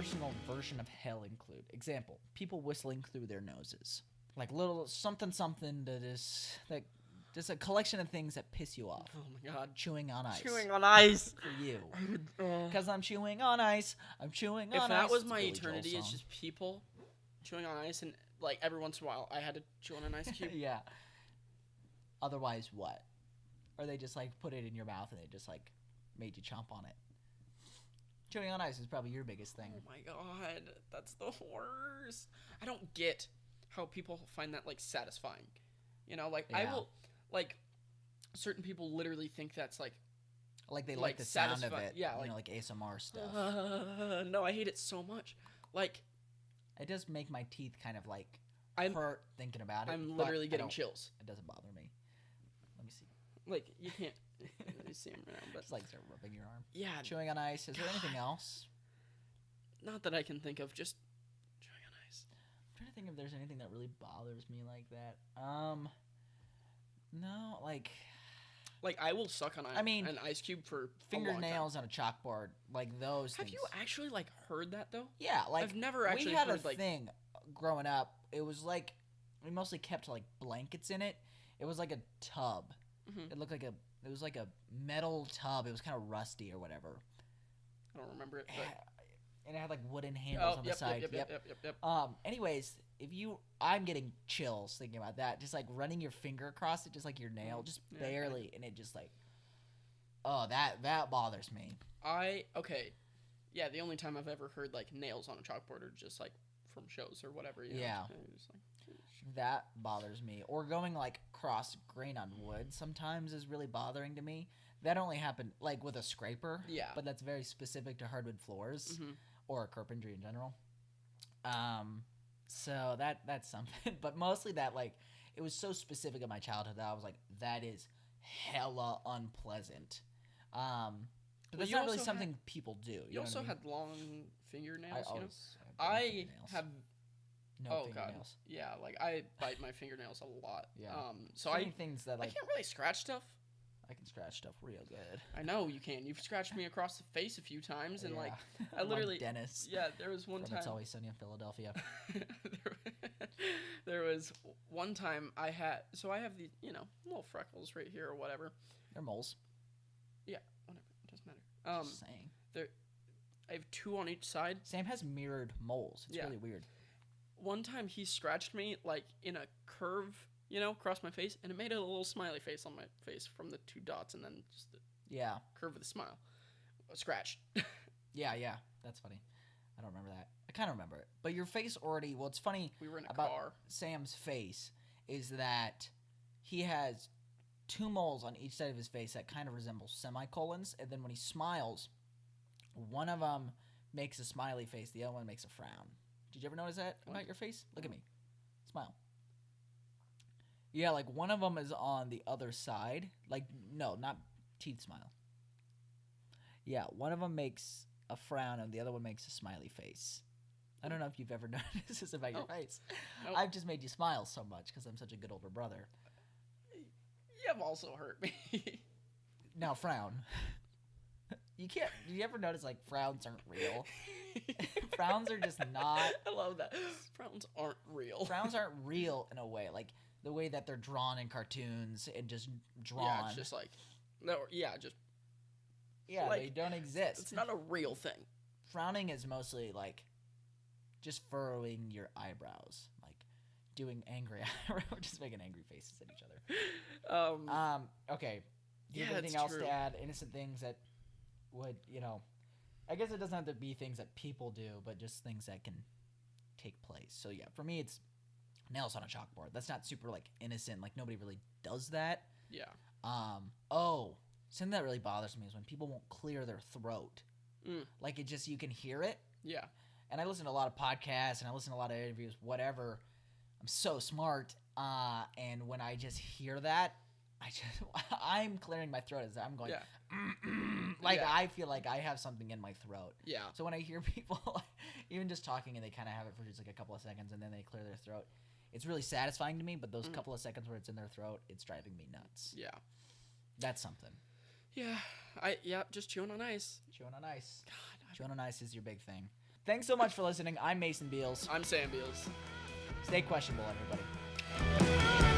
personal version of hell include? Example: people whistling through their noses, like little something that just a collection of things that piss you off. Oh my god. Chewing on ice. Chewing on ice. For you. Because I'm chewing on ice. I'm chewing on ice. If that was It's a my Billy eternity, Joel it's song. just people chewing on ice, and like every once in a while, I had to chew on an ice cube. Yeah. Otherwise, what? Or they just like put it in your mouth and they just like made you chomp on it. Chewing on ice is probably your biggest thing. Oh my god, that's the worst. I don't get how people find that like satisfying. You know, like I Yeah. will, like certain people literally think that's like Like they like the sound of satisfying. it. Yeah, you like know, like ASMR stuff. no, I hate it so much. Like It does make my teeth kind of like I'm hurt thinking about it. I'm but literally I getting don't- chills. It doesn't bother me. Let me see. Like you can't really see them right now, but Just like start rubbing your arm. yeah, Chewing on ice. Is there anything else? not that I can think of. Just chewing on ice. I'm trying to think if there's anything that really bothers me like that. No, like Like I will suck on an ice cube for a long time. fingernails on a chalkboard, like those Have things. you actually like heard that though? Yeah, like I've never actually we had heard a like thing growing up. It was like we mostly kept like blankets in it. It was like a tub. Mhm. It looked like it was like a metal tub. It was kind of rusty or whatever. I don't remember it. But... And it had like wooden handles on the side. Yep. Anyways, I'm getting chills thinking about that. Just like running your finger across it, just like your nail, just Yeah, barely, and it just like, oh, that bothers me. Yeah, the only time I've ever heard like nails on a chalkboard are just like from shows or whatever. You know? Yeah. And you're just like, That bothers me. Or going like cross grain on wood sometimes is really bothering to me. That only happened like with a scraper. Yeah. But that's very specific to hardwood floors mhm. or carpentry in general. So that's something. But mostly that like it was so specific in my childhood that I was like, that is hella unpleasant. But that's you not really also something people do. You know also what I mean? had long fingernails. You know, have I fingernails. have. no Oh god. fingernails. Yeah, like I bite my fingernails a lot. Yeah. So Funny things that I like can't really scratch stuff. I can scratch stuff real good. I know you can. You've scratched me across the face a few times, and like I I'm literally. Dennis. Yeah, there was one From time. It's Always Sunny in Philadelphia. there was one time I have the little freckles right here or whatever. They're moles. Yeah, whatever. It doesn't matter. Just saying. I have two on each side. Sam has mirrored moles. It's Yeah. really weird. One time he scratched me like in a curve, across my face, and it made a little smiley face on my face from the two dots, and then just the Yeah. curve of the smile. A scratch. Yeah. That's funny. I don't remember that. I kind of remember it. But your face already. What's funny We were in a about car. Sam's face is that he has two moles on each side of his face that kind of resemble semicolons, and then when he smiles, one of them makes a smiley face, the other one makes a frown. Did you ever notice that about your face? Look at me. Smile. Yeah, like one of them is on the other side. Like, no, not teeth smile. Yeah, one of them makes a frown and the other one makes a smiley face. I don't know if you've ever noticed this about your face. Nope. I've just made you smile so much because I'm such a good older brother. You have also hurt me. Now, frown. You can't. Do you ever notice like frowns aren't real? Frowns are just not. I love that. Frowns aren't real. Frowns aren't real in a way, like the way that they're drawn in cartoons and just drawn. Yeah, it's just like no. Yeah, just yeah, like, they don't exist. it's not a real thing. Frowning is mostly like just furrowing your eyebrows, like doing angry. We're just making angry faces at each other. Okay. Do you have Yeah, anything it's else true. to add? Innocent things that would, I guess it doesn't have to be things that people do, but just things that can take place. So yeah, for me, it's nails on a chalkboard. That's not super like innocent. Like nobody really does that. Yeah. Something that really bothers me is when people won't clear their throat. Like it just, you can hear it. Yeah. And I listen to a lot of podcasts and I listen to a lot of interviews, whatever. I'm so smart. And when I just hear that, I'm clearing my throat as I'm going, Yeah. like Yeah. I feel like I have something in my throat. Yeah. So when I hear people even just talking and they kind of have it for just like a couple of seconds and then they clear their throat, it's really satisfying to me. But those couple of seconds where it's in their throat, it's driving me nuts. Yeah. That's something. Yeah. Just chewing on ice. Chewing on ice. God. Chewing on ice is your big thing. Thanks so much for listening. I'm Mason Beals. I'm Sam Beals. Stay questionable, everybody.